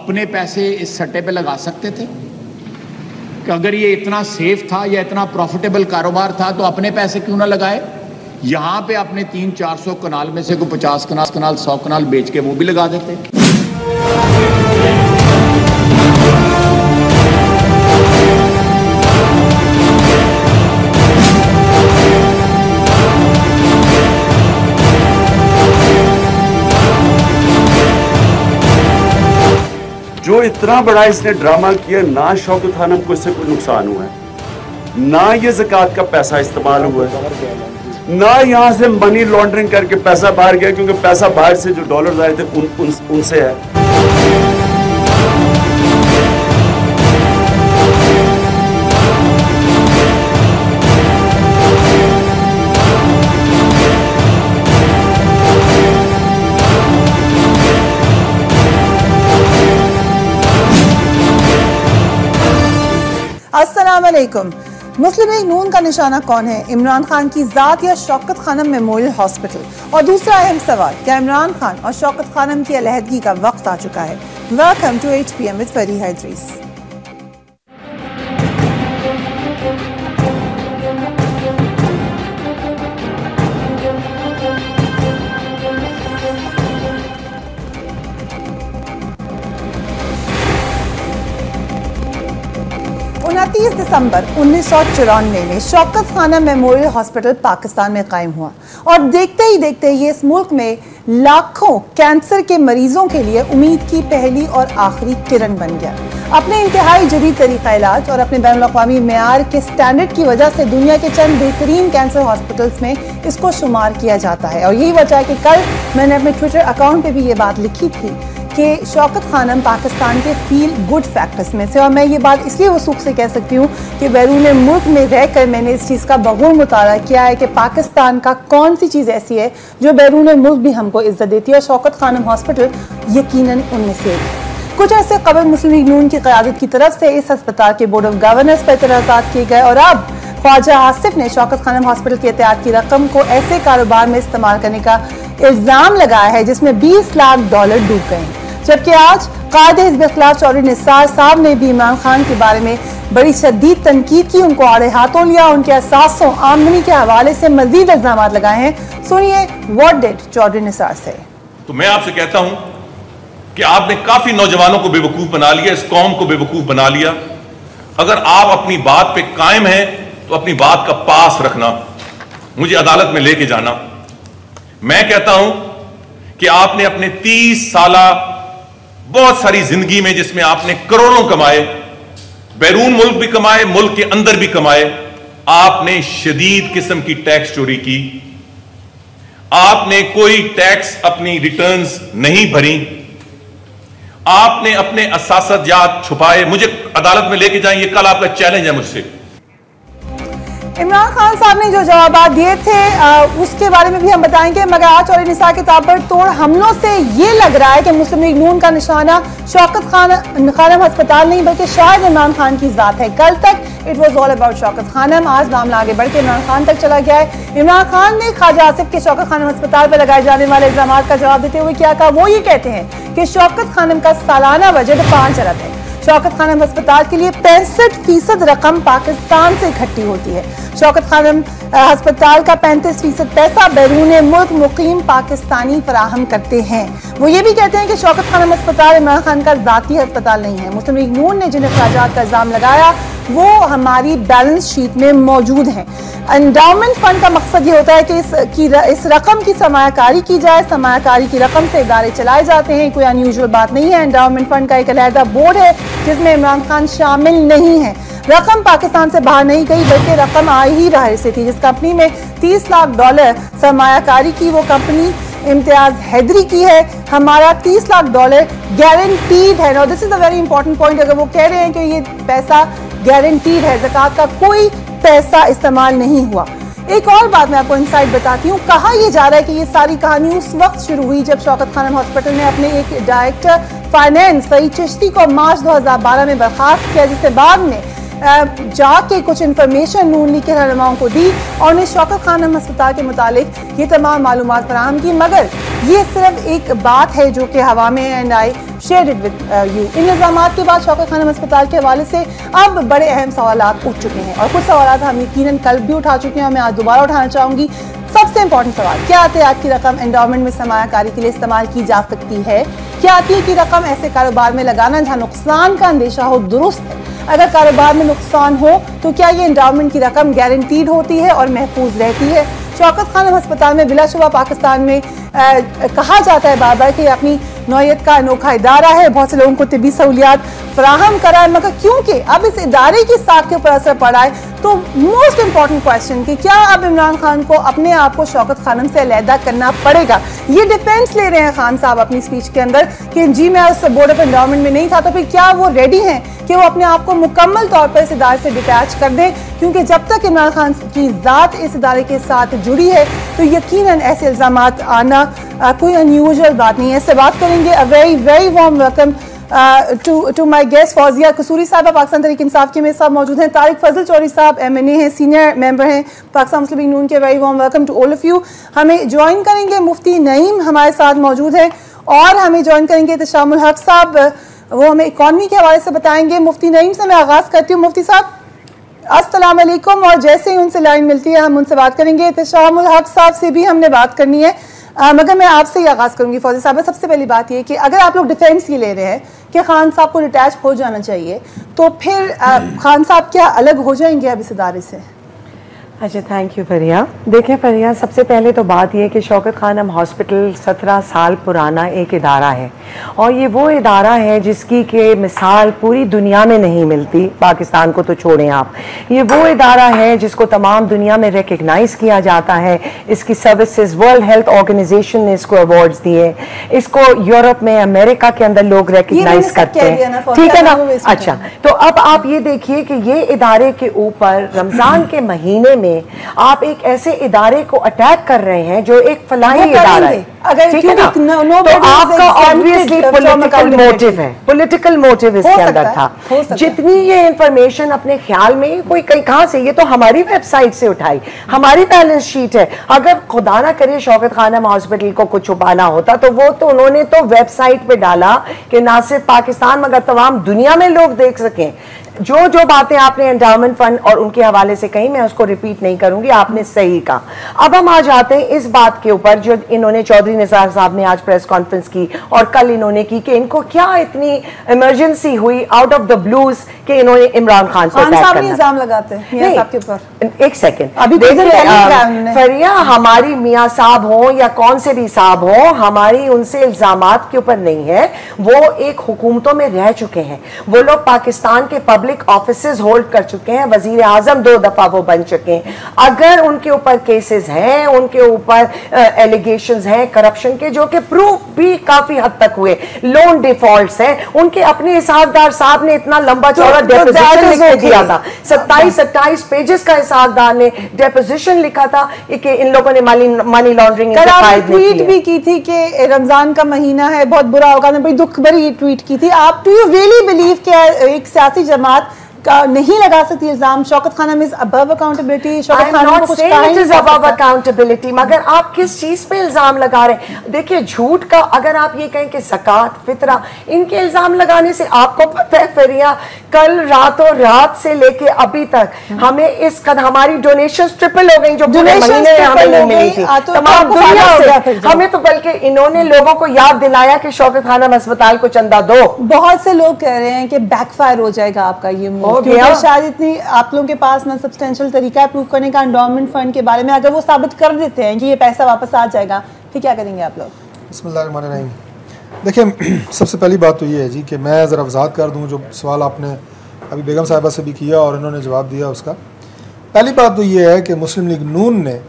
अपने पैसे इस सट्टे पे लगा सकते थे कि अगर ये इतना सेफ था या इतना प्रॉफिटेबल कारोबार था तो अपने पैसे क्यों ना लगाए। यहां पे अपने 300-400 कनाल में से कोई 50 कनाल 100 कनाल बेच के वो भी लगा देते। जो इतना बड़ा इसने ड्रामा किया, ना शौकत खानम को इससे कोई नुकसान हुआ है, ना ये ज़कात का पैसा इस्तेमाल हुआ है, ना यहां से मनी लॉन्ड्रिंग करके पैसा बाहर गया, क्योंकि पैसा बाहर से जो डॉलर आए थे उनसे है। अस्सलाम वालेकुम। मुस्लिम लीग नून का निशाना कौन है, इमरान खान की जात या शौकत खानम मेमोरियल हॉस्पिटल? और दूसरा अहम सवाल, क्या इमरान खान और शौकत खानम की अलहदगी का वक्त आ चुका है? Welcome to 8 PM with Fariha Idrees. दिसंबर 1994 में शौकत खानम मेमोरियल हॉस्पिटल पाकिस्तान में कायम हुआ और देखते ही देखते ये इस मुल्क में लाखों कैंसर के मरीजों के लिए उम्मीद की पहली और आखिरी किरण बन गया। अपने इंतहाई जदीद तरीका इलाज और अपने बैनुल-अक़वामी मेयार के स्टैंडर्ड की वजह से दुनिया के चंद बेहतरीन कैंसर हॉस्पिटल्स में इसको शुमार किया जाता है। और यही वजह है कि कल मैंने अपने ट्विटर अकाउंट पे भी ये बात लिखी थी कि शौकत खानम पाकिस्तान के फील गुड फैक्टर्स में से, और मैं ये बात इसलिए वसूख से कह सकती हूँ कि बैरून मुल्क में रहकर मैंने इस चीज़ का बगौर मुताला किया है कि पाकिस्तान का कौन सी चीज़ ऐसी है जो बैरून मुल्क भी हमको इज्जत देती है, और शौकत खानम हॉस्पिटल यकीनन उनमें से एक है। कुछ अर्से कबल मुस्लिम लीग नून की क़यादत की तरफ से इस अस्पताल के बोर्ड ऑफ गवर्नर्स पर एतराज़ात किए गए और अब ख्वाजा आसिफ ने शौकत खानम हॉस्पिटल के एहतियात की रकम को ऐसे कारोबार में इस्तेमाल करने का इल्ज़ाम लगाया है जिसमें $20 लाख डूब गए हैं। जबकि आज कायदे हिज़्ब इख्तिलाफ चौधरी निसार साहब ने भी इमरान खान के बारे में बड़ी शदीद तनकीद की, उनको आड़े हाथों लिया, उनके असासों आमदनी के हवाले से मजीद इल्जाम लगाए हैं। सुनिए व्हाट डिड चौधरी निसार से। तो मैं आपसे कहता हूं कि आपने काफी नौजवानों को बेवकूफ बना लिया, इस कौम को बेवकूफ बना लिया। अगर आप अपनी बात पे कायम हैं तो अपनी बात का पास रखना, मुझे अदालत में लेके जाना। मैं कहता हूं कि आपने अपने 30 साला बहुत सारी जिंदगी में, जिसमें आपने करोड़ों कमाए, बैरून मुल्क भी कमाए, मुल्क के अंदर भी कमाए, आपने शदीद किस्म की टैक्स चोरी की। आपने कोई टैक्स अपनी रिटर्न्स नहीं भरी, आपने अपने असासजात छुपाए। मुझे अदालत में लेके जाएं, ये कल आपका चैलेंज है मुझसे। इमरान खान साहब ने जो जवाब दिए थे उसके बारे में भी हम बताएंगे, मगर आज और निसार के ताबड़तोड़ हमलों से ये लग रहा है कि मुस्लिम लीग नून का निशाना शौकत खानम अस्पताल नहीं बल्कि शायद इमरान खान की जात है। कल तक it was all about Shaukat Khanum, आज मामला आगे बढ़ के इमरान खान तक चला गया है। इमरान खान ने ख्वाजा आसिफ के शौकत खानम अस्पताल पर लगाए जाने वाले इल्जाम का जवाब देते हुए क्या कहा, वो ये कहते हैं कि शौकत खानम का सालाना बजट 5 अरब है। शौकत खानम अस्पताल के लिए 65% रकम पाकिस्तान से इकट्ठी होती है। शौकत खानम अस्पताल का 35% पैसा बैरून मुल्क मुकीम पाकिस्तानी फराहम करते हैं। वो ये भी कहते हैं कि शौकत खानम अस्पताल इमरान खान का जाती अस्पताल नहीं है। मुस्लिम लीग नून ने जिन अखराजात का इल्जाम लगाया वो हमारी बैलेंस शीट में मौजूद हैं। एंडाउमेंट फंड का मकसद ये होता है कि इस रकम की सरमायाकारी की जाए, सरमायाकारी की रकम से इदारे चलाए जाते हैं, कोई अनयूजुअल बात नहीं है। एंडाउमेंट फंड का एक अलहदा बोर्ड है जिसमें इमरान खान शामिल नहीं है। रकम पाकिस्तान से बाहर नहीं गई बल्कि रकम आई ही बाहर से थी। जिस कंपनी में $30 लाख सरमायाकारी की वो कंपनी इम्तियाज हैदरी की है। हमारा $30 लाख गारंटीड है। This is a very important point. अगर वो कह रहे हैं कि ये पैसा गारंटीड है, ज़कात का कोई पैसा इस्तेमाल नहीं हुआ। एक और बात मैं आपको इनसाइड बताती हूँ। कहा यह जा रहा है कि ये सारी कहानी उस वक्त शुरू हुई जब शौकत खानम हॉस्पिटल ने अपने एक डायरेक्टर फाइनेंस फरीद चिश्ती को मार्च 2012 में बर्खास्त किया, जिसके बाद में जाके कुछ इंफॉर्मेशन नून लीग के रहनुमाओं को दी और उन्हें शौकत खानम अस्पताल के मुतालिक ये तमाम मालूमात फराहम की, मगर ये सिर्फ एक बात है जो कि हवा में and I share it with you. इन इल्ज़ामात के बाद शौकत खानम अस्पताल के हवाले से अब बड़े अहम सवालात उठ चुके हैं और कुछ सवालात हम यकीनन कल भी उठा चुके हैं और मैं आज दोबारा उठाना चाहूँगी। सबसे इंपॉर्टेंट सवाल, क्या एहतियात की रकम एंडाउमेंट में सरमायाकारी के लिए इस्तेमाल की जा सकती है? क्या अतीय की रकम ऐसे कारोबार में लगाना जहाँ नुकसान का अंदेशा हो दुरुस्त है? अगर कारोबार में नुकसान हो तो क्या ये एंडाउमेंट की रकम गारंटीड होती है और महफूज रहती है? शौकत खानम अस्पताल में बिलाशुबा पाकिस्तान में कहा जाता है बार बार कि अपनी नौयत का अनोखा इदारा है, बहुत से लोगों को तिब्बी सहूलियात फराहम करा है, मगर क्योंकि अब इस इदारे की साख के ऊपर असर पड़ा है तो मोस्ट इंपॉर्टेंट क्वेश्चन कि क्या अब इमरान खान को अपने आप को शौकत खानम से अलहदा करना पड़ेगा? ये डिफेंस ले रहे हैं खान साहब अपनी स्पीच के अंदर कि जी मैं उस बोर्ड ऑफ एंडाउमेंट में नहीं था, तो फिर क्या वो रेडी हैं कि वो अपने आप को मुकम्मल तौर पर इस इदारे से डिटैच कर दें? क्योंकि जब तक इमरान खान की ज़ात इस इदारे के साथ जुड़ी है तो यकीनन ऐसे इल्ज़ामात आना कोई अनयूजुअल बात नहीं है। इससे बात करेंगे। A very very warm welcome to my guest Fauzia Kasuri साहब पाकिस्तान तहरीक इंसाफ के मेरे साथ मौजूद हैं। तारिक फजल चौधरी साहब MNA हैं, सीनियर मेंबर हैं पाकिस्तान मुस्लिम लीग नून के। Very warm welcome to all of you. हमें ज्वाइन करेंगे मुफ्ती नईम हमारे साथ मौजूद हैं और हमें ज्वाइन करेंगे इत्तेशामुल हक साहब, वो हमें इकॉनमी के हवाले से बताएंगे। मुफ्ती नईम से मैं आगाज़ करती हूँ। मुफ्ती साहब अस्सलाम वालेकुम, और जैसे ही उनसे लाइन मिलती है हम उनसे बात करेंगे। इत्तेशामुल हक साहब से भी हमने बात करनी है, मगर मैं आपसे ही आगाज़ करूंगी फौजी साहब। सबसे पहली बात ये कि अगर आप लोग डिफेंस ये ले रहे हैं कि खान साहब को डिटैच हो जाना चाहिए, तो फिर खान साहब क्या अलग हो जाएंगे अब इस इदारे से? अच्छा, थैंक यू फरिया। देखें फरिया, सबसे पहले तो बात यह कि शौकत खानम हॉस्पिटल 17 साल पुराना एक इदारा है और ये वो इदारा है जिसकी के मिसाल पूरी दुनिया में नहीं मिलती, पाकिस्तान को तो छोड़ें आप। ये वो इदारा है जिसको तमाम दुनिया में रिकग्नाइज किया जाता है। इसकी सर्विसेज वर्ल्ड हेल्थ ऑर्गेनाइजेशन ने इसको अवार्ड्स दिए, इसको यूरोप में अमेरिका के अंदर लोग रिकग्नाइज करते हैं, ठीक है ना। अच्छा, तो अब आप ये देखिए कि ये इदारे के ऊपर रमजान के महीने में आप एक ऐसे इदारे को अटैक कर रहे हैं जो एक फलाही इदारा है, ठीक है ना। तो आपका ऑब्वियसली पॉलिटिकल मोटिव है, पॉलिटिकल मोटिव इसके अंदर था। जितनी ये इंफॉर्मेशन अपने ख्याल में कोई कहां से, ये तो हमारी वेबसाइट से उठाई, हमारी बैलेंस शीट है। अगर खुदा ना करे शौकत खानम हॉस्पिटल को कुछ छुपाना होता तो वो तो उन्होंने तो वेबसाइट पे डाला कि ना सिर्फ पाकिस्तान मगर तमाम दुनिया में लोग देख सकें। जो बातें आपने एंडाउमेंट फंड और उनके हवाले से कही, मैं उसको रिपीट नहीं करूंगी, आपने सही कहा। अब हम आ जाते हैं इस बात के ऊपर जो इन्होंने चौधरी निसार साहब ने आज प्रेस कॉन्फ्रेंस की और कल इन्होंने की कि इनको क्या इतनी इमरजेंसी हुई आउट ऑफ द ब्लूज कि इन्होंने इमरान खान पर अटैक करना। इल्जाम लगाते हैं मियां साहब के ऊपर। एक सेकंड, अभी फरिया, हमारी मियां साहब हो या कौन से भी साहब हो, हमारी उनसे इल्जामात के ऊपर नहीं है। वो एक हुकूमतों में रह चुके हैं, वो लोग पाकिस्तान के पब्लिक ऑफिसेज होल्ड कर चुके हैं, वजीर आजम 2 दफा वो बन चुके हैं। अगर उनके ऊपर केसेस हैं, उनके ऊपर एलिगेशंस हैं करप्शन के, जो कि प्रूफ भी काफी हद तक हुए, लोन डिफॉल्ट्स हैं, उनके अपने हिसाबदार साहब ने इतना लंबा चौड़ा डेपोजिशन लिख के दिया था, 27-28 पेजेस का हिसाबदार ने डेपोजिशन लिखा था कि इन लोगों ने मनी लॉन्ड्रिंग ट्वीट भी की थी कि रमजान का महीना है, बहुत बुरा होगा, बड़ी दुख भरी ट्वीट की थी। आप डू यू रियली बिलीव कि एक सियासी जमात का नहीं लगा सकती इल्जाम? Shaukat Khanum is above accountability, Shaukat Khanum को कुछ कहा ही नहीं अबव अकाउंटेबिलिटी, मगर आप किस चीज पे इल्जाम लगा रहे हैं? देखिए, झूठ का अगर आप ये कहें कि ज़कात, फितरा, इनके इल्जाम लगाने से आपको पता है फरिया, कल रातों रात से लेके अभी तक हमें इस हमारी डोनेशन ट्रिपल हो गई, जो पूरे महीने हमें नहीं मिली थी तमाम दुनिया से। हमें तो बल्कि इन्होंने लोगों को याद दिलाया कि शौकत खानम अस्पताल को चंदा दो। बहुत से लोग कह रहे हैं कि बैकफायर हो जाएगा आपका ये मूव, क्योंकि शायद इतनी आप लोगों के पास ना सब्सटेंशियल तरीका है प्रूव करने का एंडाउमेंट फंड के बारे में। अगर वो साबित कर देते हैं कि ये पैसा वापस आ जाएगा, फिर क्या करेंगे आप लोग? बिस्मिल्लाहिर्रहमानिर्रहीम। देखिए, सबसे पहली बात तो ये है जी कि मैं ज़रा वजाहत कर दूं जो सवाल आपने अभी बेगम साहिबा से भी किया और इन्होंने जवाब दिया उसका। पहली बात तो ये है कि मुस्लिम लीग नून ने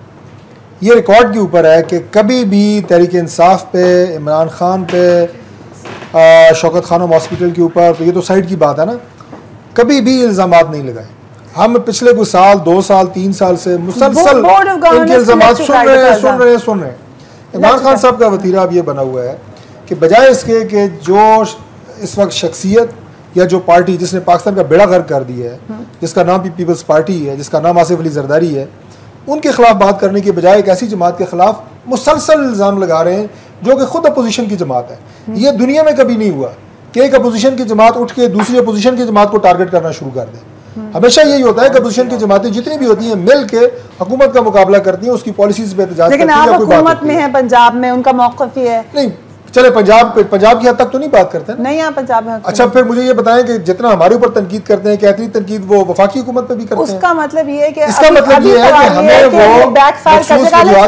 ये रिकॉर्ड के ऊपर है कि कभी भी तहरीक इंसाफ पे, इमरान खान पे, शौकत खानम हॉस्पिटल के ऊपर, तो ये तो साइड की बात है ना, कभी भी इल्ज़ामात नहीं लगाए। हम पिछले कुछ साल, 2 साल, 3 साल से मुसलसल इनके इल्ज़ामात सुन रहे हैं। इमरान खान साहब का वतीरा अब ये बना हुआ है कि बजाय इसके कि जो इस वक्त शख्सियत या जो पार्टी जिसने पाकिस्तान का बेड़ा गर्क कर दिया है, जिसका नाम भी पीपल्स पार्टी है, जिसका नाम आसिफ अली जरदारी है, उनके खिलाफ बात करने के बजाय एक ऐसी जमात के खिलाफ मुसलसल इल्ज़ाम लगा रहे हैं जो कि खुद अपोजिशन की जमात है। ये दुनिया में कभी नहीं हुआ कि एक अपोजिशन की जमात उठ के दूसरी अपोजिशन की जमात को टारगेट करना शुरू कर दे। हमेशा यही होता है कि अपोजिशन की जमातें जितनी भी होती हैं मिल के हुकूमत का मुकाबला करती हैं, उसकी पॉलिसीज पे एहतजाज करती हैं। लेकिन आप हुकूमत में हैं, पंजाब में उनका मौक़िफ़ ये है। नहीं चले पंजाब की हद तक तो नहीं बात करते नहीं, यहाँ पंजाब में। अच्छा फिर मुझे ये बताएं कि जितना हमारे ऊपर तनकीद करते हैं, क्या इतनी तनकीद वो वफाकी हुकूमत पे भी करते हैं? उसका मतलब ये है कि इसका मतलब ये है कि हमें वो बैकफायर की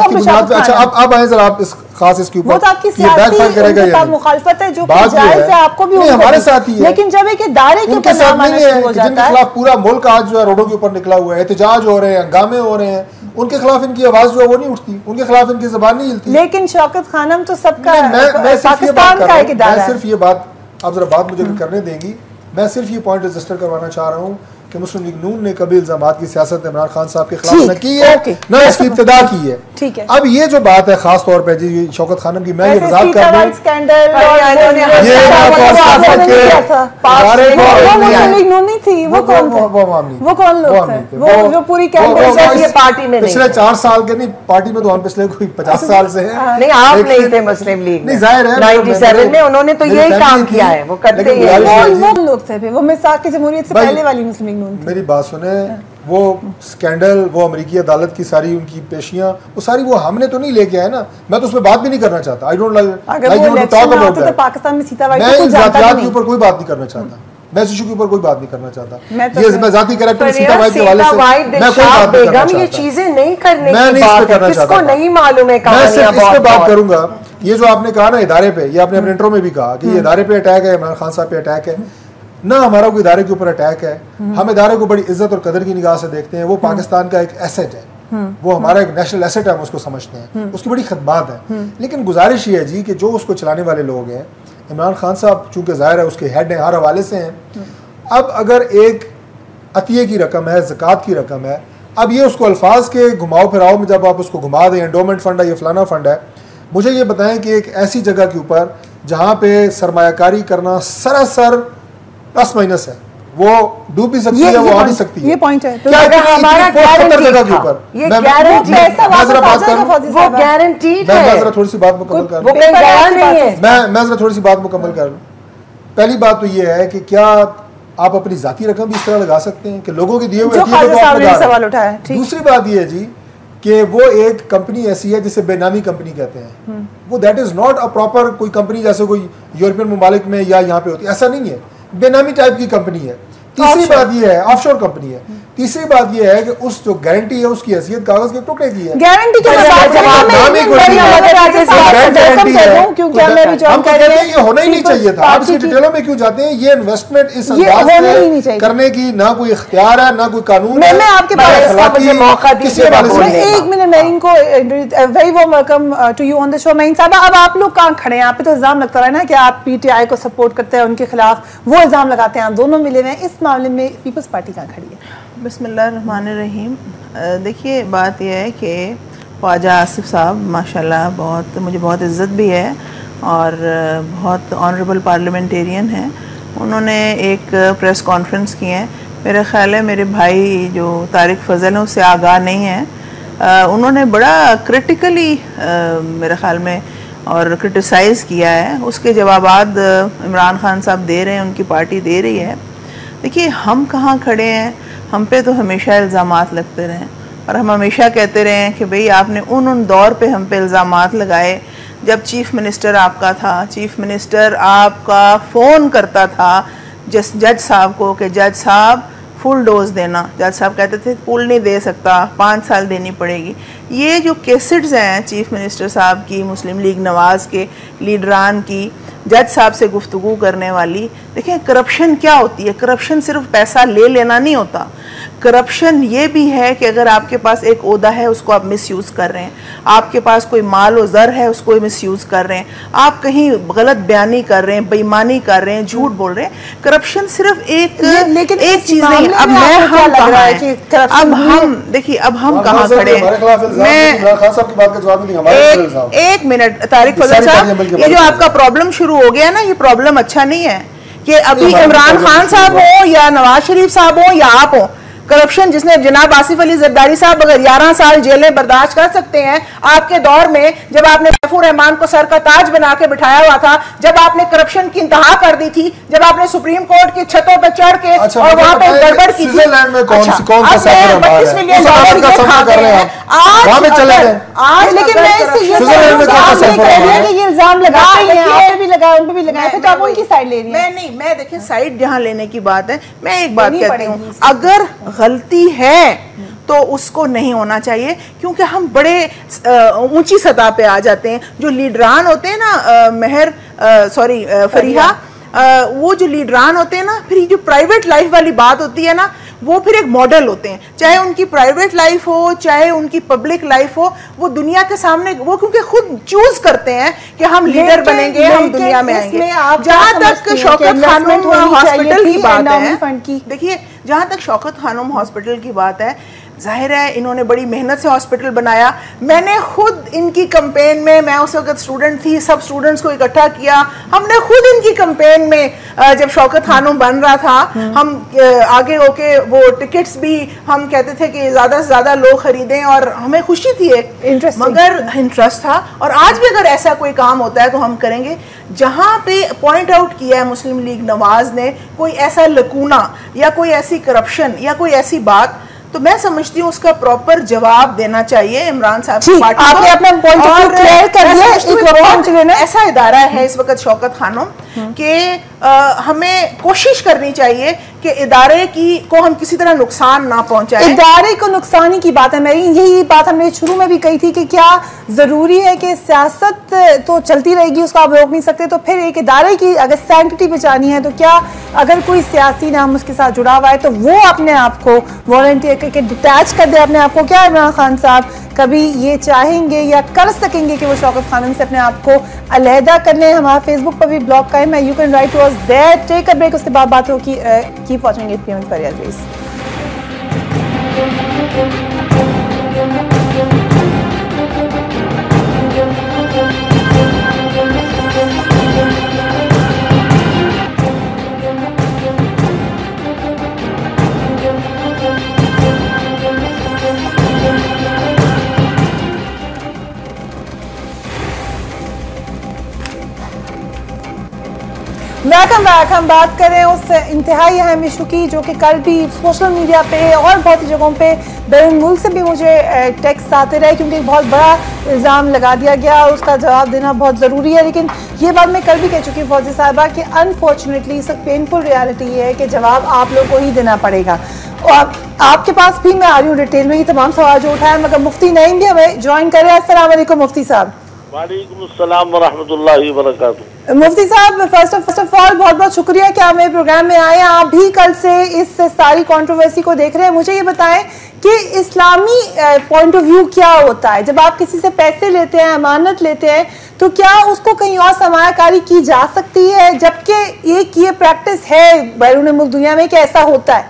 बुनियाद पे। अच्छा अब आए जरा आप इस खास इसके ऊपर, वो तो आपकी सियासी मुखालफत है जो जायज़ है, आपको भी हमारे साथ ही है। लेकिन जब एक इदारे के ऊपर नाम आना शुरू हो जाता है, जिनके खिलाफ पूरा मुल्क आज जो है रोडों के ऊपर निकला हुआ है, एहतजाज हो रहे हैं, हंगामे हो रहे हैं, उनके खिलाफ इनकी आवाज जो है वो नहीं उठती, उनके खिलाफ इनकी ज़बान नहीं हिलती। लेकिन शौकत खानम तो सबका पाकिस्तान का एक इदारा है। मैं सिर्फ ये बात, आप जरा बात मुझे करने देंगी, मैं सिर्फ ये पॉइंट रजिस्टर करवाना चाह रहा हूँ कि मुस्लिम लीग नून ने कभी इल्जामात की सियासत इमरान खान साहब के खिलाफ न की है, न इसकी इब्तिदा की है। ठीक है, अब ये जो बात है खास तौर पे जी शौकत खानम की, मैं ये वजाहत कर दूं, पिछले 4 साल के नहीं, पार्टी में तो हम पिछले कोई 50 साल से हैं। नहीं आप नहीं थे मुस्लिम लीग नहीं, जाहिर है 97 में उन्होंने तो यही काम किया है, वो करते ही वो लोग थे, वो मिसाक की जमहूरियत से पहले वाली मुस्लिम लीग नून। मेरी बात सुने, वो स्कैंडल, वो अमेरिकी अदालत की सारी उनकी पेशियां, वो सारी वो हमने तो नहीं लेके आए ना। मैं तो उस पर बात भी नहीं करना चाहता। I don't like to talk about that. Pakistan में सीता मैं इस जातियात के ऊपर कोई बात नहीं करना चाहता, मैं इस इशू के ऊपर कोई बात नहीं करना चाहता। ये मैं जाती कैरेक्टर सीता वाइट के हवाले से मैं कोई बात नहीं करना चाहता। ये चीजें नहीं करने मैं नहीं इस पे करना चाहता, किसको नहीं मालूम है। मैं सिर्फ इस पे बात करूंगा। ये जो आपने कहा ना इदारे पे, ये आपने अपने इंट्रो में भी कहा कि ये इदारे पे अटैक है, इमरान खान साहब पे अटैक है ना, हमारा कोई इदारे के ऊपर अटैक है। हम इदारे को बड़ी इज्जत और कदर की निगाह से देखते हैं। वो पाकिस्तान का एक एसेट है, वो हमारा एक नेशनल एसेट है, हम उसको समझते हैं, उसकी बड़ी खदमात है। लेकिन गुजारिश ये है जी कि जो उसको चलाने वाले लोग हैं, इमरान खान साहब चूंकि ज़ाहिर है उसके हेड हैं, हर हवाले से हैं। अब अगर एक अतिये की रकम है, ज़कात की रकम है, अब ये उसको अल्फाज के घुमाओ फिराओ में जब आप उसको घुमा दें, एंडोमेंट फंड है, ये फलाना फंड है, मुझे ये बताएं कि एक ऐसी जगह के ऊपर जहाँ पे सरमायाकारी करना सरासर प्लस माइनस है, वो डूब भी सकती है, वो आ भी सकती है। ये पॉइंट है। क्या हमारा जगह के ऊपर ये गारंटी है, मैं जरा बात करूं, वो गारंटी है। मैं जरा थोड़ी सी बात मुकम्मल कर लूं, वो कहीं गया नहीं है। मैं जरा थोड़ी सी बात मुकम्मल कर लूं। पहली बात तो ये है कि क्या आप अपनी जाती रकम भी इस तरह लगा सकते हैं कि लोगों के दिए हुए सवाल उठाया। दूसरी बात ये है जी कि वो एक कंपनी ऐसी है जिसे बेनामी कंपनी कहते हैं, वो that is not a proper कोई कंपनी जैसे कोई यूरोपियन ममालिक में या यहाँ पे होती है, ऐसा नहीं है, बेनामी टाइप की कंपनी है। तीसरी बात ये है, ऑफशोर कंपनी है। तीसरी बात ये है कि उस जो गारंटी है उसकी हैसियत कागज के टुकड़े की है। गारंटी के ये होना ही नहीं चाहिए था। आप इसकी डिटेलों में क्यों जाते हैं? ये इन्वेस्टमेंट इस अंदाज से करने की ना कोई इख्तियार है, ना कोई कानून है। मैं आपके पास एक मिनट, मैं इनको very warm welcome to you on the show. मैं साहब, अब आप लोग कहाँ खड़े हैं? आप पे तो इल्जाम लगता है ना कि आप पीटीआई को सपोर्ट करते हैं, उनके खिलाफ वो इल्जाम लगाते हैं, आप दोनों मिले हुए हैं। इस मामले में पीपल्स पार्टी कहाँ खड़ी है? बिस्मिल्लाहिर्रहमानिर्रहीम। देखिए बात यह है कि ख्वाजा आसिफ साहब माशाल्लाह मुझे बहुत इज़्ज़त भी है और बहुत ऑनरेबल पार्लियामेंटेरियन हैं। उन्होंने एक प्रेस कॉन्फ्रेंस की है, मेरे ख़्याल है मेरे भाई जो तारिक फ़ज़ल हैं उससे आगाह नहीं है। उन्होंने बड़ा क्रिटिकली मेरे ख़्याल में और क्रिटिसाइज़ किया है। उसके जवाबात इमरान खान साहब दे रहे हैं, उनकी पार्टी दे रही है। देखिए हम कहाँ खड़े हैं, हम पे तो हमेशा इल्ज़ामात लगते रहे और हम हमेशा कहते रहे हैं कि भाई आपने उन दौर पे हम पे इल्ज़ामात लगाए जब चीफ़ मिनिस्टर आपका था, चीफ़ मिनिस्टर आपका फ़ोन करता था जज साहब को कि जज साहब फुल डोज देना। जज साहब कहते थे फुल नहीं दे सकता, 5 साल देनी पड़ेगी। ये जो केसेट्स हैं चीफ़ मिनिस्टर साहब की, मुस्लिम लीग नवाज़ के लीडरान की, जज साहब से गुफ्तगू करने वाली। देखें करप्शन क्या होती है? करप्शन सिर्फ पैसा ले लेना नहीं होता। करप्शन ये भी है कि अगर आपके पास एक ओहदा है उसको आप मिसयूज़ कर रहे हैं, आपके पास कोई माल व ज़र है उसको मिसयूज़ कर रहे हैं, आप कहीं गलत बयानी कर रहे हैं, बेईमानी कर रहे हैं, झूठ बोल रहे हैं। करप्शन सिर्फ एक चीज़ नहीं। अब मैं हम कहाँ हैं? अब हम देखिए अब हम कहाँ खड़े हैं? मैं एक मिनट तारिक फजल साहब, ये जो आपका प्रॉब्लम शुरू हो गया ना, ये प्रॉब्लम अच्छा नहीं है। कि अभी इमरान खान साहब हो या नवाज शरीफ साहब हो या आप हो, करप्शन जिसने जनाब आसिफ अली जरदारी साहब अगर 11 साल जेलें बर्दाश्त कर सकते हैं, आपके दौर में जब आपने सैफुर रहमान को सर का ताज बना के बिठाया हुआ था, जब आपने करप्शन की इंतहा कर दी थी, जब आपने सुप्रीम कोर्ट की छतों पर चढ़ के और वहां पे गड़बड़ की थी, आज लेकिन मैं इससे ये इल्जाम लगाते हैं, आप पे भी लगाया, उन पे भी लगाया, तो आप उनकी साइड ले रही हैं। मैं देखिए साइड जहां लेने की बात है, मैं एक बात कहती हूँ, अगर गलती है तो उसको नहीं होना चाहिए, क्योंकि हम बड़े ऊंची सतह पे आ जाते हैं। जो लीडरान होते हैं ना फरीहा, वो जो लीडरान होते हैं ना, फिर जो प्राइवेट लाइफ वाली बात होती है ना, वो फिर एक मॉडल होते हैं, चाहे उनकी प्राइवेट लाइफ हो चाहे उनकी पब्लिक लाइफ हो, वो दुनिया के सामने वो क्योंकि खुद चूज करते हैं कि हम लीडर बनेंगे, हम दुनिया में आएंगे। जहां तक शौकत खानम हॉस्पिटल की बात है, देखिए जहां तक शौकत खानम हॉस्पिटल की बात है, जाहिर है इन्होंने बड़ी मेहनत से हॉस्पिटल बनाया। मैंने खुद इनकी कैंपेन में, मैं उस वक्त स्टूडेंट थी, सब स्टूडेंट्स को इकट्ठा किया, हमने खुद इनकी कैंपेन में जब शौकत खानम बन रहा था, हम आगे होके वो टिकट्स भी हम कहते थे कि ज्यादा से ज्यादा लोग खरीदें, और हमें खुशी थी, एक मगर इंटरेस्ट था। और आज भी अगर ऐसा कोई काम होता है तो हम करेंगे। जहां पे पॉइंट आउट किया है मुस्लिम लीग नवाज ने कोई ऐसा लकूना या कोई ऐसी करप्शन या कोई ऐसी बात, तो मैं समझती हूँ उसका प्रॉपर जवाब देना चाहिए इमरान साहब की पार्टी को। आपने अपना पॉइंट ऑफ व्यू क्लियर कर दिया। ऐसा इदारा है इस वक्त शौकत खानम कि हमें कोशिश करनी चाहिए कि इदारे को हम किसी तरह नुकसान ना पहुंचाएं। इदारे को नुकसान की बात है, मेरी यही बात हमने शुरू में भी कही थी कि क्या जरूरी है कि सियासत तो चलती रहेगी, उसको आप रोक नहीं सकते, तो फिर एक इदारे की अगर सैंक्टिटी बचानी है, तो क्या अगर कोई सियासी नाम उसके साथ जुड़ा हुआ है तो वो अपने आप को वॉलंटियर करके डिटैच कर दे अपने आप को? क्या इमरान खान साहब कभी ये चाहेंगे या कर सकेंगे कि वो शौकत खानम से अपने आप को अलहदा कर लें? हमारा फेसबुक पर भी ब्लॉग का है, you can write to us there. Take a break, उसके बाद बात होगी। कीप वाचिंग APM फरिया प्लीज। Welcome back. हम बात करें उस इंतहाई अहम इशू की जो कि कल भी सोशल मीडिया पे और बहुत सी जगहों पे बैरून मुल्क से भी मुझे टेक्स्ट आते रहे, क्योंकि एक बहुत बड़ा इल्ज़ाम लगा दिया गया और उसका जवाब देना बहुत ज़रूरी है। लेकिन ये बात मैं कल भी कह चुकी हूँ फौजी साहिबा कि अनफॉर्चुनेटली इस पेनफुल रियलिटी ये है कि जवाब आप लोग को ही देना पड़ेगा। और आपके पास भी मैं आ रही हूँ डिटेल में, ये तमाम सवाल जो उठाए, मगर मुफ्ती नईम भी हमें ज्वाइन करें। अस्सलाम वालेकुम मुफ्ती साहब। वालेकुम अस्सलाम व रहमतुल्लाहि व बरकातुहू। मुफ्ती साहब, फर्स्ट ऑफ ऑल बहुत बहुत शुक्रिया कि आप मेरे प्रोग्राम में आए। आप भी कल से इस सारी कंट्रोवर्सी को देख रहे हैं। मुझे ये बताएं कि इस्लामी पॉइंट ऑफ व्यू क्या होता है? जब आप किसी से पैसे लेते हैं, अमानत लेते हैं, तो क्या उसको कहीं और सरमायाकारी की जा सकती है? जबकि एक ये प्रैक्टिस है बैरून मुल्क दुनिया में कि ऐसा होता है।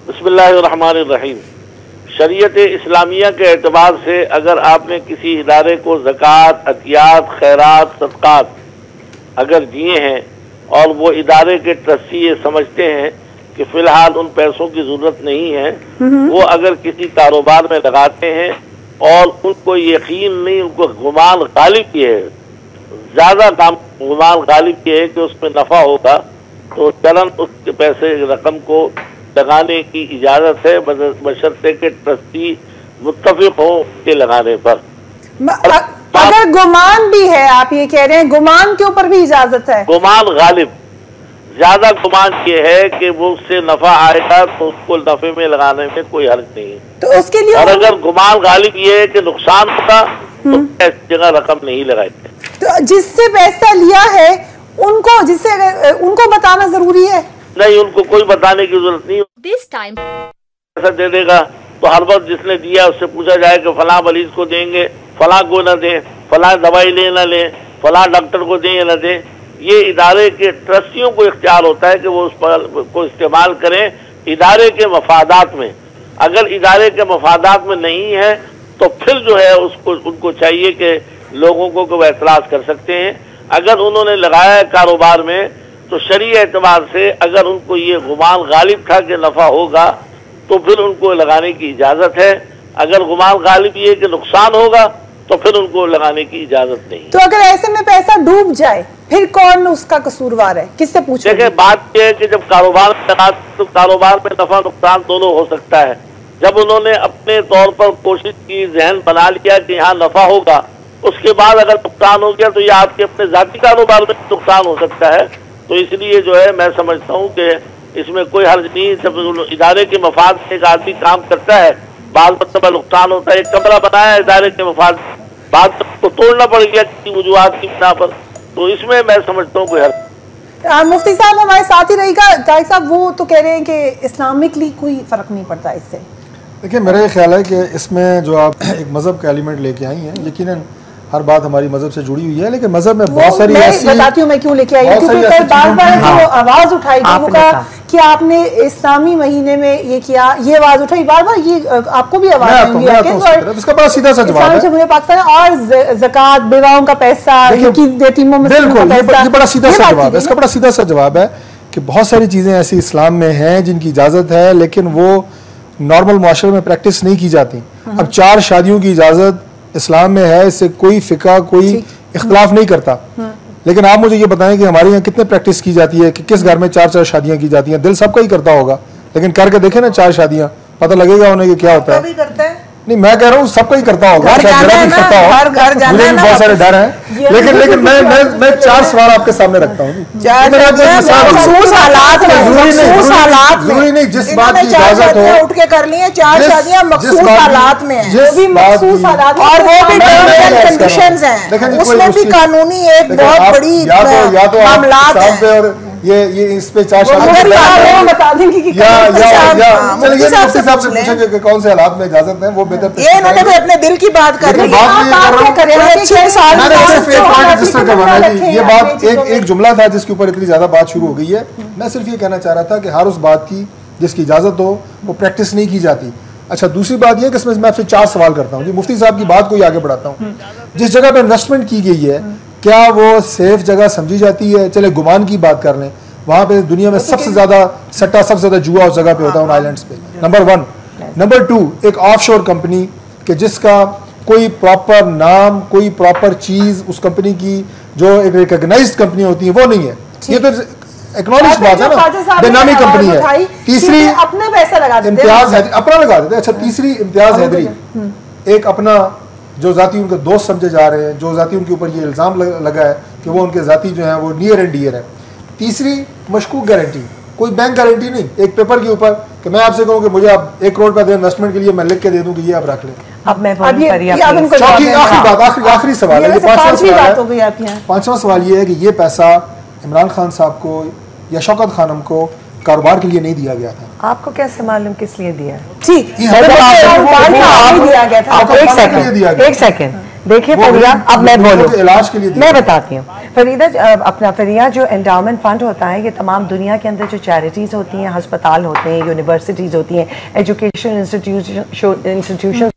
बिस्मिल्लाहिर्रहमानिर्रहीम। शरीयत इस्लामिया के एतबार से अगर आपने किसी इदारे को ज़कात, अतियात, खैरात, सदक़ात अगर दिए हैं और वो इदारे के ट्रस्टी ये समझते हैं कि फ़िलहाल उन पैसों की ज़रूरत नहीं है, वो अगर किसी कारोबार में लगाते हैं और उनको यकीन नहीं, उनको गुमान गालिब ये है, ज़्यादा गुमान गालिब ये है कि उसमें नफ़ा होगा, तो चलन उसके पैसे रकम को लगाने की इजाजत है, बशर्ते के ट्रस्टी मुत्तफिक हो के लगाने पर। अगर गुमान भी है, आप ये कह रहे हैं गुमान के ऊपर भी इजाजत है? गुमान गालिब, ज्यादा गुमान ये है कि वो उससे नफा आएगा तो उसको नफे में लगाने में कोई हर्ज नहीं है। तो उसके लिए और अगर गुमान गालिब ये है कि नुकसान होगा तो ऐसी जगह रकम नहीं लगाएंगे। तो जिससे पैसा लिया है उनको, उनको बताना जरूरी है? नहीं, उनको कोई बताने की जरूरत नहीं। पैसा दे देगा तो हर वक्त जिसने दिया उससे पूछा जाए कि फलां मरीज को देंगे, फलां को न दें, फलां दवाई ले न लें, फलां डॉक्टर को दें या न दें। ये इदारे के ट्रस्टियों को इख्तियार होता है कि वो उस पर को इस्तेमाल करें इदारे के मफादात में। अगर इदारे के मफादात में नहीं है तो फिर जो है उसको उनको चाहिए कि लोगों को वो एतराज़ कर सकते हैं। अगर उन्होंने लगाया है कारोबार में तो शरई एतबार से अगर उनको ये गुमान गालिब था कि नफा होगा तो फिर उनको लगाने की इजाजत है, अगर गुमान गालिब ये कि नुकसान होगा तो फिर उनको लगाने की इजाजत नहीं। तो अगर ऐसे में पैसा डूब जाए फिर कौन उसका कसूरवार है, किससे पूछें? देखिए बात यह है कि जब कारोबार में लगा तो कारोबार में नफा नुकसान दोनों हो सकता है। जब उन्होंने अपने तौर पर कोशिश की, जहन बना लिया कि यहाँ नफा होगा, उसके बाद अगर नुकसान हो गया तो ये आपके अपने जाती कारोबार में नुकसान हो सकता है। तो इसलिए जो है मैं समझता हूँ कि इसमें कोई हर्ज नहीं। जब इदारे के मफाद से एक आदमी काम करता है, बाद मरतबा नुकसान होता है। एक कमरा बनाया इदारे के मफाद, बाद को तोड़ना पड़ गया किसी वजूहात की बिना पर, तो इसमें मैं समझता हूँ कोई हर्ज। मुफ्ती साहब हमारे साथ ही रहेगा। तारिक साहब वो तो कह रहे हैं कि इस्लामिकली कोई फर्क नहीं पड़ता इससे। देखिए मेरा ये ख्याल है कि इसमें जो आप एक मजहब का एलिमेंट लेके आई हैं, यकीनन हर बात हमारी मजहब से जुड़ी हुई है, लेकिन मजहब में बहुत सारी ऐसी, बताती हूँ मैं क्यों लेके आई। बार-बार जो आवाज उठाई वो कहा कि आपने इस्लामी महीने में ये किया, ये आवाज उठाई बार-बार, ये आपको भी आवाज आएंगी। इसका बड़ा सीधा सा जवाब है पाकिस्तान और ज़कात, बेवाओं का पैसा, यतीमों में ये बड़ा सीधा सा जवाब है। इसका बड़ा सीधा सा जवाब है कि बहुत सारी चीजें ऐसी इस्लाम में हैं जिनकी इजाजत है, लेकिन वो नॉर्मल मुआशरे में प्रैक्टिस नहीं की जाती। अब 4 शादियों की इजाजत इस्लाम में है, इससे कोई फिका कोई इख्तलाफ नहीं करता। लेकिन आप मुझे ये बताएं कि हमारे यहाँ कितने प्रैक्टिस की जाती है, कि किस घर में 4-4 शादियां की जाती हैं। दिल सबका ही करता होगा, लेकिन करके देखे ना 4 शादियां, पता लगेगा उन्हें कि क्या होता है। नहीं मैं कह रहा हूँ सबका ही करता होगा, घर जाना है ना, मुझे भी बहुत सारे डर हैं, लेकिन मैं 4 सवाल आपके सामने रखता हूँ। जरूरी नहीं जिस बात की इजाजत हो उठ के कर लिए 4 शादियां मखसूस हालात में हैं, वो भी मखसूस हालात और वो भी टर्म्स एंड कंडीशंस हैं, उसमें भी कानूनी एक बहुत बड़ी मामलात हैं। ये इस पे 4 बता देंगे कि मुफ्ती साहब से पूछेंगे कि कौन से हालात में इजाजत है, वो बेहतर। ये इन्होंने भी अपने दिल की बात कर रही है। 6 साल ये बात एक जुमला था जिसके ऊपर इतनी ज्यादा बात शुरू हो गई है। मैं सिर्फ ये कहना चाह रहा था कि हर उस बात की जिसकी इजाजत हो वो प्रैक्टिस नहीं की जाती। अच्छा दूसरी बात यह कि इसमें मैं आपसे 4 सवाल करता हूँ। मुफ्ती साहब की बात को ही आगे बढ़ाता हूँ। जिस जगह पे इन्वेस्टमेंट की गई है क्या वो सेफ जगह समझी जाती है? चले गुमान की बात कर लें, वहां पे दुनिया में सबसे ज्यादा सट्टा, सबसे ज्यादा जुआ उस जगह पे होता है, उन आइलैंड्स पे। नंबर 1। नंबर 2, एक ऑफशोर कंपनी के जिसका कोई प्रॉपर नाम, कोई प्रॉपर चीज उस कंपनी की जो एक रिकॉग्नाइज्ड कंपनी होती है वो नहीं है। ये तो एक्नॉलेज बात है ना, बेनामी कंपनी है। तीसरी अपना पैसा लगा देते, इम्तियाज हैदरी अपना लगा देते। अच्छा तीसरी इम्तियाज हैदरी एक अपना जो जाती उनके दोस्त समझे जा रहे हैं, जो जाती उनके ऊपर ये इल्जाम लगा है कि वो उनके जाती जो है वो नियर एंड डियर है। तीसरी मशकूक गारंटी, कोई बैंक गारंटी नहीं, एक पेपर के ऊपर कि मैं आपसे कहूँ कि मुझे आप 1 करोड़ रुपया इन्वेस्टमेंट के लिए मैं लिख के दे दूं कि ये आप रख लें। अब मैं आखिरी सवाल है, 5वां सवाल ये है कि ये पैसा इमरान खान साहब को या शौकत खानम को कारोबार के लिए नहीं दिया गया था। आपको कैसे मालूम किस लिए दिया? ठीक, एक सेकंड देखिए फरिया, अब मैं बोलूं, इलाज के लिए मैं बताती हूँ। फरीदा अपना फरिया जो एंडाउमेंट फंड होता है, ये तमाम दुनिया के अंदर जो चैरिटीज होती हैं, अस्पताल होते हैं, यूनिवर्सिटीज होती हैं, एजुकेशन इंस्टीट्यूशन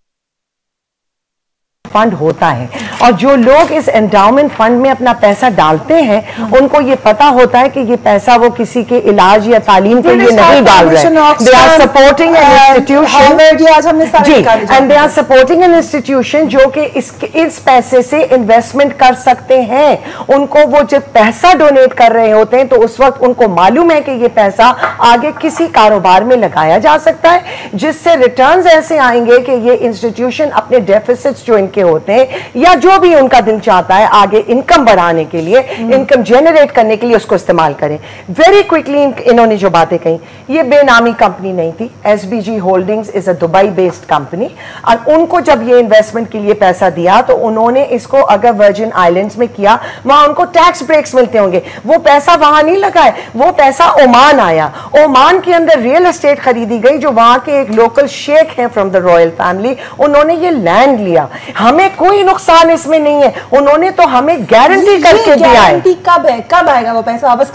फंड होता है, और जो लोग इस एंडाउमेंट फंड में अपना पैसा डालते हैं उनको ये पता होता है कि ये पैसा वो किसी के इलाज या तालीम के लिए नहीं डाल रहे हैं। They are supporting an institution जी, and they are supporting an institution जो कि इस पैसे से इन्वेस्टमेंट कर सकते हैं। उनको वो जब पैसा डोनेट कर रहे होते हैं तो उस वक्त उनको मालूम है कि ये पैसा आगे किसी कारोबार में लगाया जा सकता है जिससे रिटर्न्स ऐसे आएंगे कि ये इंस्टीट्यूशन अपने डेफिसिट्स जो इनके होते हैं या जो भी उनका दिल चाहता है आगे इनकम बढ़ाने के लिए, इनकम जनरेट करने के लिए उसको इस्तेमाल करें। वेरी क्विकली इन्होंने जो बातें कही, ये बेनामी कंपनी नहीं थी। SBG holdings is a Dubai based company, और उनको जब ये इन्वेस्टमेंट के लिए पैसा दिया तो उन्होंने इसको अगर वर्जिन आइलैंड्स में किया, वहां उनको टैक्स ब्रेक्स मिलते होंगे, वो पैसा वहां नहीं लगाए, वो पैसा ओमान आया। ओमान के अंदर रियल एस्टेट खरीदी गई, जो वहां के एक लोकल शेख हैं फ्रॉम द रॉयल फैमिली, उन्होंने ये लैंड लिया। हमें कोई नुकसान इसमें नहीं है, उन्होंने तो हमें गारंटी करके दिया है। कब आएगा वो पैसा वापस?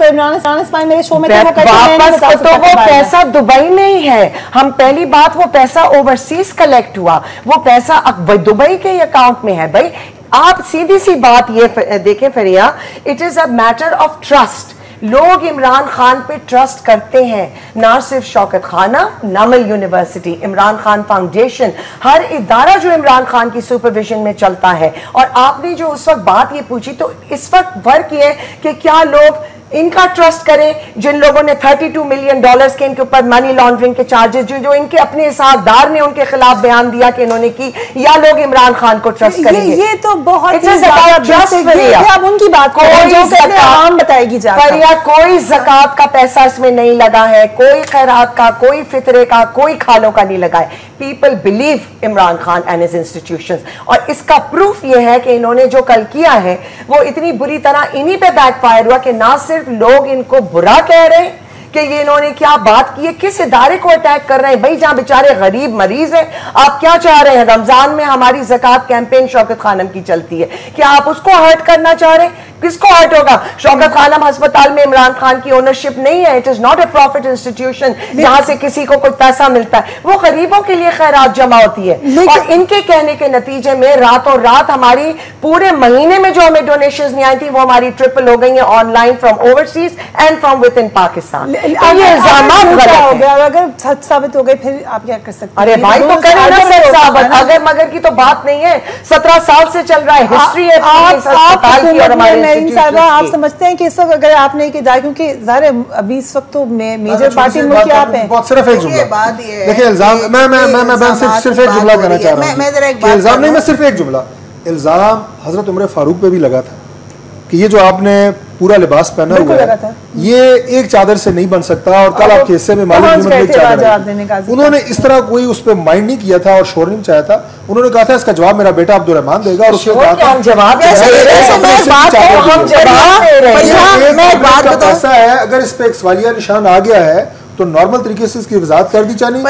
मेरे शो में वापस तो वो पैसा दुबई में ही है। हम पहली बात, वो पैसा ओवरसीज कलेक्ट हुआ, वो पैसा दुबई के अकाउंट में है। भाई आप सीधी सी बात ये देखें Fariha, it is a matter of trust. लोग इमरान खान पे ट्रस्ट करते हैं, ना सिर्फ शौकत खाना, नमल यूनिवर्सिटी, इमरान खान फाउंडेशन, हर इदारा जो इमरान खान की सुपरविजन में चलता है। और आपने जो उस वक्त बात ये पूछी, तो इस वक्त फर्क ये है कि क्या लोग इनका ट्रस्ट करें जिन लोगों ने $32 मिलियन के इनके ऊपर मनी लॉन्ड्रिंग के चार्जेस जो इनके अपने हिसाबदार ने उनके खिलाफ बयान दिया कि इन्होंने की, या लोग इमरान खान को ट्रस्ट करेंगे? ये तो बहुत अब उनकी बात आम बताएगी फरिया, कोई ज़कात का पैसा इसमें नहीं लगा है, कोई खैरात का, कोई फितरे का, कोई खालों का नहीं लगा है। People believe Imran Khan and his institutions, और इसका प्रूफ ये है कि इन्होंने जो कल किया है वो इतनी बुरी तरह इन्हीं पे बैकफायर हुआ कि ना सिर्फ लोग इनको बुरा कह रहे हैं कि ये इन्होंने क्या बात की है, किस इदारे को अटैक कर रहे हैं भाई, जहां बेचारे गरीब मरीज हैं। आप क्या चाह रहे हैं? रमजान में हमारी ज़कात कैंपेन शौकत खानम की चलती है, क्या आप उसको हर्ट करना चाह रहे हैं? किसको हर्ट होगा? शौकत खानम अस्पताल में इमरान खान की ओनरशिप नहीं है। It is not a profit institution जहां से किसी को कोई पैसा मिलता है, वो गरीबों के लिए खैरात जमा होती है। और इनके कहने के नतीजे में रातों रात हमारी पूरे महीने में जो हमें डोनेशन नहीं आई थी वो हमारी ट्रिपल हो गई है, online from overseas and from with in Pakistan. ये इल्जाम गलत हो गया, अगर सच साबित हो गए फिर आप क्या कर सकते हैं? अरे भाई तो करें ना सच साबित, अगर मगर की तो बात नहीं है। 17 साल से चल रहा है, हिस्ट्री है अस्पताल की और हमारे साहिबा, आप समझते हैं कि इस वक्त अगर आपने कि जाए, क्योंकि ज़ाहिर है अभी इस वक्त तो मेजर पार्टी मुल्क आप हैं। सिर्फ एक जुमला देखिए, इल्जाम मैं सिर्फ एक जुमला कहना चाह रहा हूँ। इल्जाम नहीं, मैं सिर्फ एक जुमला, इल्जाम हजरत उमर फारूक पे भी लगा था कि ये जो आपने पूरा लिबास पहना हुआ है ये एक चादर से नहीं बन सकता, और कल आपके हिस्से में मालिक चादर, उन्होंने इस तरह कोई उस पर माइंड नहीं किया था और शोर नहीं चाहा था। उन्होंने कहा था इसका जवाब मेरा बेटा अब्दुर्रहमान देगा, और उसके ऐसा है अगर इस पे एक सवालिया निशान आ गया है तो नॉर्मल तरीके से इसकी वजाहत कर दी जानी।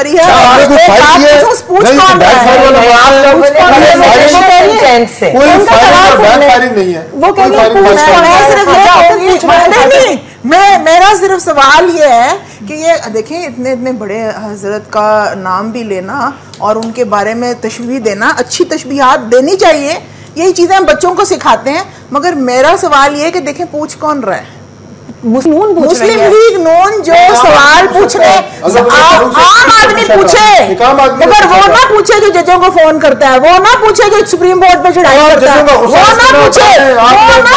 मेरा सिर्फ सवाल ये है कि ये देखें, इतने इतने बड़े हजरत का नाम भी लेना और उनके बारे में तशबीह देना, अच्छी तशबीहात देनी चाहिए, यही चीजें हम बच्चों को सिखाते हैं। मगर मेरा सवाल ये है कि देखें पूछ कौन रहा है? मुस्लिम लीग नून जो सवाल पूछ रहे, आम आदमी पूछे, मगर वो ना पूछे जो जजों को फोन करता है, वो ना पूछे जो सुप्रीम कोर्ट पे चढ़ाई करता है, वो ना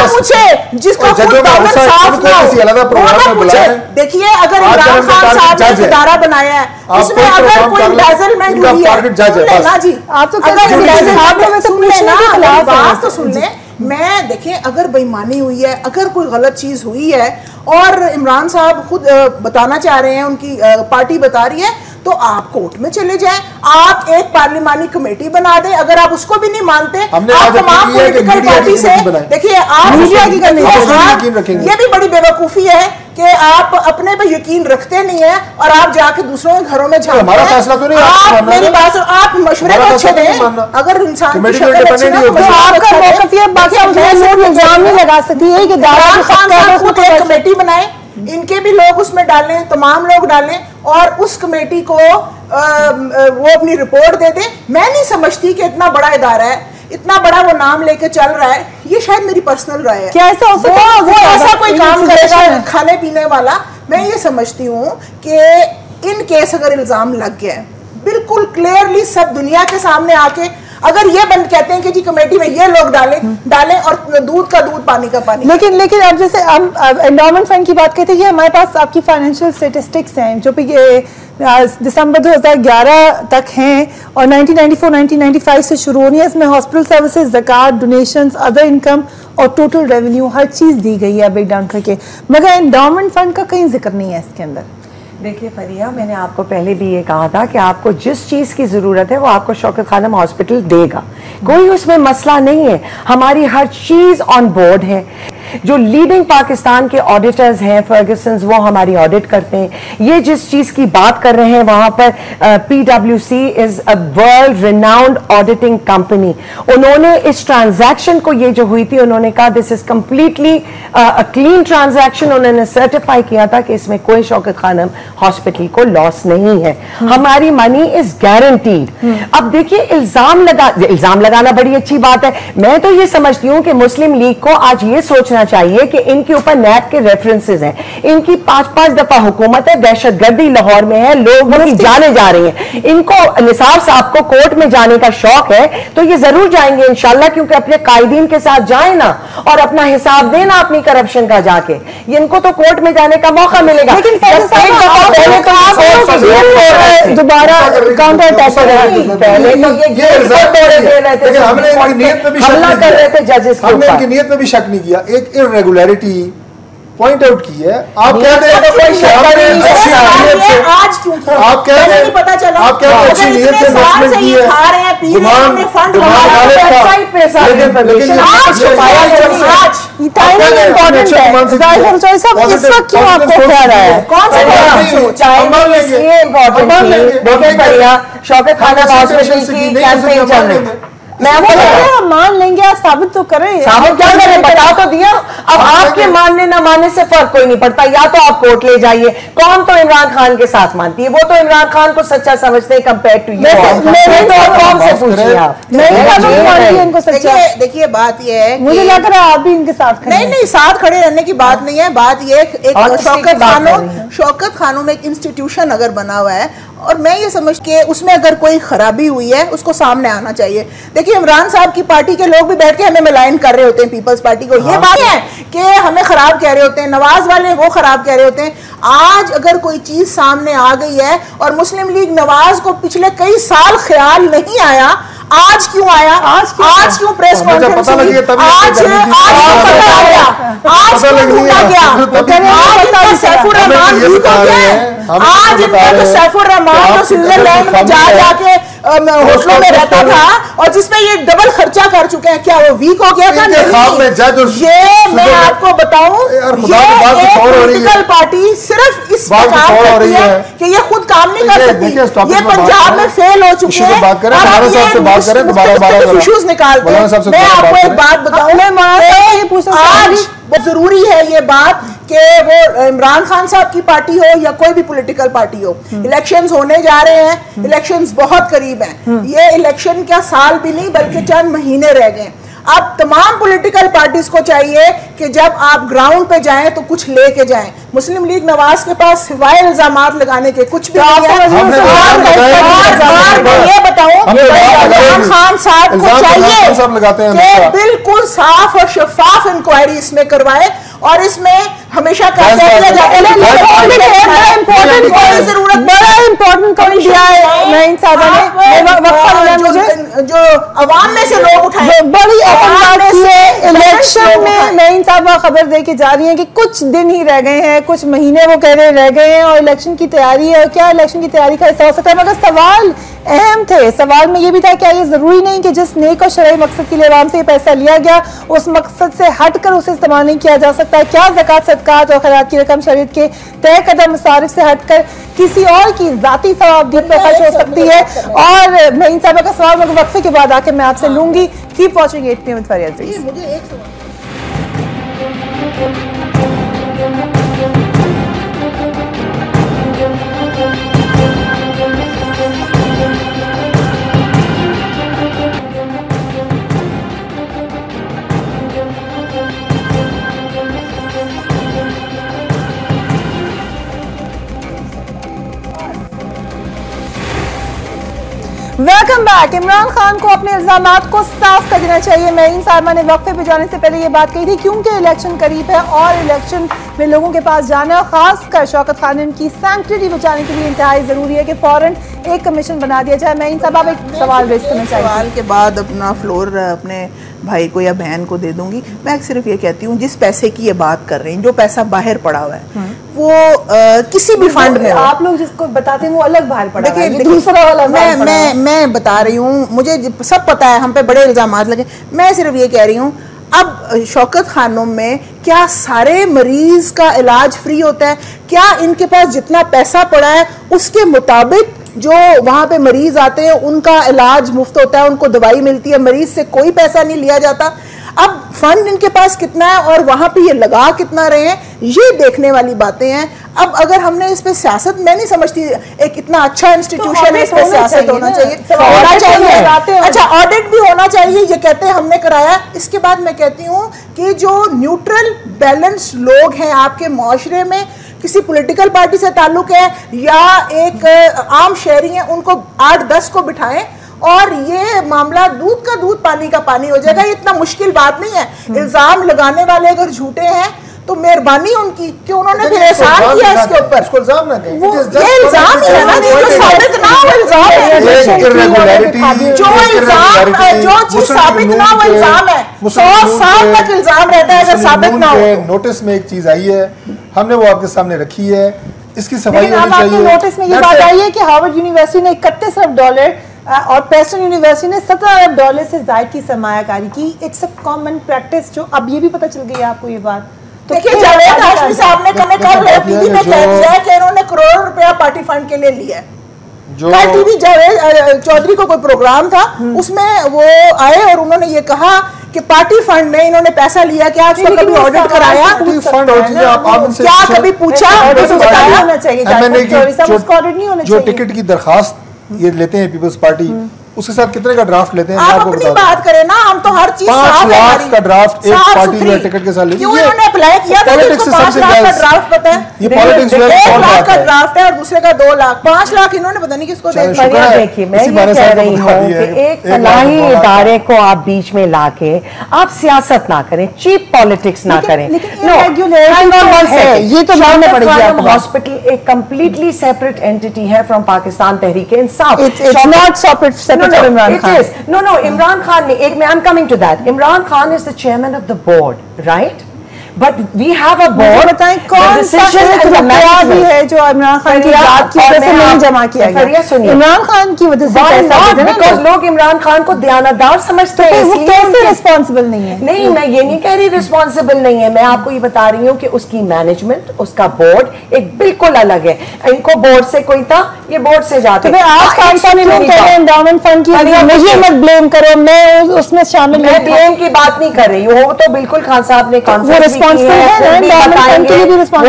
पूछे जिसका साफ ना हो, वो ना पूछे। देखिए, अगर इमरान खान साहब ने इदारा बनाया है, उसमें अगर कोई एम्बेजलमेंट हुई है ना जी, आप तो बात तो सुन ले। मैं देखिए, अगर बेईमानी हुई है, अगर कोई गलत चीज हुई है और इमरान साहब खुद बताना चाह रहे हैं, उनकी पार्टी बता रही है, तो आप कोर्ट में चले जाएं, आप एक पार्लिमानी कमेटी बना दें। अगर आप उसको भी नहीं मानते, आप तमाम पॉलिटिकल पार्टी से देखिए, आप ये भी बड़ी बेवकूफी है कि आप अपने पे यकीन रखते नहीं है और आप जाके दूसरों के घरों में झांकते हैं। आप मेरी बात, आप मशवरे को अच्छे दें, अगर इंसान की शक्ल अच्छी ना तो आपका मौक़िफ़ ये बाकी इल्जाम नहीं लगा सकती है कि इमरान खान साहब खुद एक कमेटी बनाए, इनके भी लोग उसमें डालें, तमाम लोग डालें, और उस कमेटी को वो अपनी रिपोर्ट दे दे। मैं नहीं समझती कि इतना बड़ा इदारा है, इतना बड़ा वो नाम लेके चल रहा है, ये शायद मेरी पर्सनल राय है। क्या ऐसा हो सकता है वो ऐसा कोई काम करेगा खाने पीने वाला? मैं ये समझती हूँ कि इन केस अगर इल्जाम लग गया, बिल्कुल क्लियरली सब दुनिया के सामने आके अगर ये बंद कहते हैं कि जी कमेटी में ये लोग डालें और दूध का दूध पानी का पानी। लेकिन अब जैसे हम एंडोमेंट फंड की बात करते हैं, हमारे पास आपकी फाइनेंशियल स्टेटिस्टिक्स हैं जो कि दिसंबर 2011 तक हैं और 1994-1995 से शुरू होनी है। इसमें हॉस्पिटल सर्विसेज, ज़कात, डोनेशंस, अदर इनकम और टोटल रेवेन्यू हर चीज़ दी गई है ब्रेक डाउन करके, मगर एंडोमेंट फंड का कहीं जिक्र नहीं है इसके अंदर। देखिए फरिया, मैंने आपको पहले भी ये कहा था कि आपको जिस चीज़ की ज़रूरत है वो आपको शौकत खानम हॉस्पिटल देगा, कोई उसमें मसला नहीं है। हमारी हर चीज़ ऑन बोर्ड है। जो लीडिंग पाकिस्तान के ऑडिटर्स हैं फर्गसन्स, वो हमारी ऑडिट करते हैं। ये जिस चीज़ की बात कर रहे हैं वहाँ पर PwC is a world renowned auditing company. उन्होंने इस ट्रांजैक्शन को, ये जो हुई थी, उन्होंने कहा this is completely a clean transaction. उन्होंने सर्टिफाई किया था कि इसमें कोई शौकत खानम हॉस्पिटल को लॉस नहीं है, हमारी मनी इज गारंटीड। अब देखिए, इल्जाम लगाना बड़ी अच्छी बात है। मैं तो ये समझती हूँ कि मुस्लिम लीग को आज ये सोचना चाहिए कि इनके ऊपर नैब के रेफरेंसेस हैं, इनकी 5-5 दफा हुकूमत है, दहशतगर्दी लाहौर में है, लोग जाने जा रहे हैं, इनको निसार साहब को कोर्ट में जाने का शौक है तो ये जरूर जाएंगे इंशाल्लाह, क्योंकि अपने कायदीन के साथ जाए ना और अपना हिसाब देना अपनी करप्शन का जाके, इनको तो कोर्ट में जाने का मौका मिलेगा। लेकिन दोबारा काउंटर अटैक कर रहे थे, पहले तो हमला कर रहे थे जजेस के ऊपर, हमने इनकी नीयत में भी शक नहीं किया, एक इरेगुलरिटी पॉइंट आउट की है। आप कह रहे हैं आज क्यों आप कह रहे हैं पता चला, आप कह रहे हैं अच्छी नीयत से इन्वेस्टमेंट की है, शौकत खाना कैंपेन चल रही है, मैं वो मान लेंगे, आप साबित तो करें, साबित क्या करें, बता तो दिया। अब आपके मानने ना मानने से फर्क कोई नहीं पड़ता, या तो आप कोर्ट ले जाइए, कौन तो इमरान खान के साथ मानती है, वो तो इमरान खान को सच्चा समझते हैं कंपेयर टू यू, कौन से पूछिए आप, देखिए बात ये है, मुझे लग रहा है आप भी इनके साथ नहीं साथ खड़े रहने की बात नहीं है, बात ये एक शौकत खानों में एक इंस्टीट्यूशन अगर बना हुआ है और मैं ये समझ के उसमें अगर कोई खराबी हुई है उसको सामने आना चाहिए। देखिए इमरान साहब की पार्टी के लोग भी बैठ के हमें मिलाइन कर रहे होते हैं पीपल्स पार्टी को, ये बात है कि हमें खराब कह रहे होते हैं, नवाज वाले वो खराब कह रहे होते हैं। आज अगर कोई चीज सामने आ गई है और मुस्लिम लीग नवाज को पिछले कई साल ख्याल नहीं आया, आज क्यों आया, आज क्यों प्रेस कॉन्फ्रेंस हुई, आज सैफुर रहमान तो स्विट्जरलैंड में जाके होटलों में रहता था और जिसमें ये डबल खर्चा कर चुके हैं, क्या वो वीक हो गया था? ये मैं आपको बताऊं, ये पॉलिटिकल पार्टी सिर्फ इस काम करती है कि ये खुद काम नहीं कर सकती, ये पंजाब में फेल हो चुके हैं इश्यूज निकालते हैं। मैं आपको एक बात बताऊं, आज जरूरी है ये बात कि वो इमरान खान साहब की पार्टी हो या कोई भी पॉलिटिकल पार्टी हो, इलेक्शंस होने जा रहे हैं, इलेक्शंस बहुत करीब हैं, ये इलेक्शन क्या साल भी नहीं बल्कि चंद महीने रह गए। अब तमाम पॉलिटिकल पार्टीज को चाहिए कि जब आप ग्राउंड पे जाएं तो कुछ लेके जाएं। मुस्लिम लीग नवाज के पास सिवाय इल्जामात लगाने के कुछ भी नहीं है। ये बताऊं, इमरान खान साहब को चाहिए कि बिल्कुल साफ और शफाफ इंक्वायरी इसमें करवाए और इसमें हमेशा जो अवाम में से लोग उठाए, बड़ी इलेक्शन में नईम साहबा खबर दे के जा रही है कि कुछ दिन ही रह गए हैं, कुछ महीने वो कह रहे रह गए हैं और इलेक्शन की तैयारी है। क्या इलेक्शन की तैयारी का हिस्सा हो सकता है? मगर सवाल अहम थे, सवाल में ये भी था क्या ये जरूरी नहीं कि जिस नेक और शरई मकसद के लिए आवाम से ये पैसा लिया गया उस मकसद से हटकर उसे इस्तेमाल नहीं किया जा सकता? क्या ज़कात सदकात और खैरात की रकम शरीयत के तय कदम मसारिफ से हटकर किसी और की जाती सवाबदीद पर खर्च हो सकती है? और नईम साहबा का सवाल मगर वक्फे के बाद आके मैं आपसे लूंगी। कीप वॉचिंग 8 PM विद फरिया अज़ीज़। मुझे एक सवाल वेलकम बैक। इमरान खान को अपने इल्जामात को साफ कर देना चाहिए। नईम साहबा ने वक्फे पे जाने से पहले ये बात कही थी क्योंकि इलेक्शन करीब है और इलेक्शन में लोगों के पास जाना और खासकर शौकत खान की सैंक्टिटी बचाने के लिए इंतहाई जरूरी है कि फौरन एक कमीशन बना दिया जाए। नईम साहब आप एक सवाल रेज करना चाहिए। सवाल के बाद अपना फ्लोर अपने भाई को या बहन को दे दूंगी। मैं सिर्फ ये कहती हूँ जिस पैसे की ये बात कर रही हैं, जो पैसा बाहर पड़ा हुआ है वो किसी भी फंड में आप लोग जिसको बताते हैं वो अलग बाहर पड़ा है, देखिए दूसरा वाला मैं बता रही हूँ, मुझे सब पता है, हम पे बड़े इल्जामात लगे। मैं सिर्फ ये कह रही हूँ अब शौकत खानों में क्या सारे मरीज का इलाज फ्री होता है? क्या इनके पास जितना पैसा पड़ा है उसके मुताबिक जो वहां पे मरीज आते हैं उनका इलाज मुफ्त होता है, उनको दवाई मिलती है, मरीज से कोई पैसा नहीं लिया जाता? अब फंड इनके पास कितना है और वहां पे ये लगा कितना रहे हैं, ये देखने वाली बातें हैं। अब अगर हमने इस पे सियासत, मैं नहीं समझती एक इतना अच्छा इंस्टीट्यूशन है इस पे सियासत होना चाहिए। अच्छा, ऑडिट भी होना चाहिए, ये कहते हैं हमने कराया। इसके बाद मैं कहती हूँ कि जो न्यूट्रल बैलेंस लोग हैं आपके मुआशरे में, किसी पॉलिटिकल पार्टी से ताल्लुक है या एक आम शहरी है, उनको 8-10 को बिठाएं और ये मामला दूध का दूध पानी का पानी हो जाएगा। ये इतना मुश्किल बात नहीं है। इल्जाम लगाने वाले अगर झूठे हैं तो मेहरबानी उनकी कि उन्होंने फिर एहसान किया इसके ऊपर। इसको इल्जाम ना कहें, ये इल्जाम ही है ना, जो साबित ना हो इल्जाम है, जो चीज साबित ना हो इल्जाम है। 100 साल तक इल्जाम रहता है अगर साबित ना हो। नोटिस में एक चीज आई है, हमने वो आपके सामने रखी है, इसकी सफाई होनी चाहिए। चाहिए। नोटिस में ये बात आई है कि हार्वर्ड यूनिवर्सिटी ने 31 अरब डॉलर और प्रेस्टन यूनिवर्सिटी ने 17 अरब डॉलर से ज्यादा की सरमायाकारी की। इट्स अ कॉमन प्रैक्टिस, जो अब ये भी पता चल गई है आपको ये बात। तो देखिए, जावेद हाशमी साहब ने टीवी में कह दिया है कि इन्होंने करोड़ रुपया पार्टी फंड के लिए लिया है। कल टीवी जावेद चौधरी को कोई प्रोग्राम था, उसमें वो आए और उन्होंने ये कहा कि पार्टी फंड में इन्होंने पैसा लिया। क्या उसका कभी ऑडिट कराया? क्या कभी पूछा? जो टिकट की दरखास्त ये लेते हैं पीपल्स पार्टी, उसके साथ कितने का ड्राफ्ट लेते हैं? आप अपनी बात करें ना, हम तो हर चीज 5 लाख का ड्राफ्ट एक पार्टी में टिकट के साथ लेती है। क्यों इन्होंने अप्लाई किया था? 5 लाख का ड्राफ्ट पता है, ये पॉलिटिक्स 1 लाख का ड्राफ्ट है और दूसरे का 2 लाख, 5 लाख इन्होंने पता नहीं किसको दे दिया। देखिए, मैं ये कह रही हूँ कि एक फलाही इदारे को आप बीच में लाके आप सियासत ना करें, चीप पॉलिटिक्स ना करें। ये तो मानना पड़ेगा। हॉस्पिटल एक कंप्लीटली सेपरेट एंटिटी है from Pakistan Tehreek-e-Insaf. It's not separate Imran Khan. It is. No, Imran Khan ne, I'm coming to that. Imran Khan is the chairman of the board, right? But we have a board. बताएं कौन सा रुपया भी है जो इमरान खान की जात की वजह से नहीं जमा किया गया? इमरान खान की वजह से पैसा, बिकॉज लोग इमरान खान को दयानतदार समझते हैं। वो कैसे रिस्पॉन्सिबल नहीं है? नहीं, मैं ये नहीं कह रही रिस्पॉन्सिबल नहीं है, मैं आपको ये बता रही हूँ कि उसकी मैनेजमेंट, उसका बोर्ड एक बिल्कुल अलग है। इनको बोर्ड से कोई था, ये बोर्ड से जाते हैं। आज पाकिस्तानी लोग कह रहे हैं एंडाउमेंट फंड की, मुझे मत ब्लेम करो, मैं उसमें शामिल नहीं। मैं ब्लेम की बात नहीं कर रही हूँ, वो तो बिल्कुल खान साहब ने कॉन्फ्रेंस वो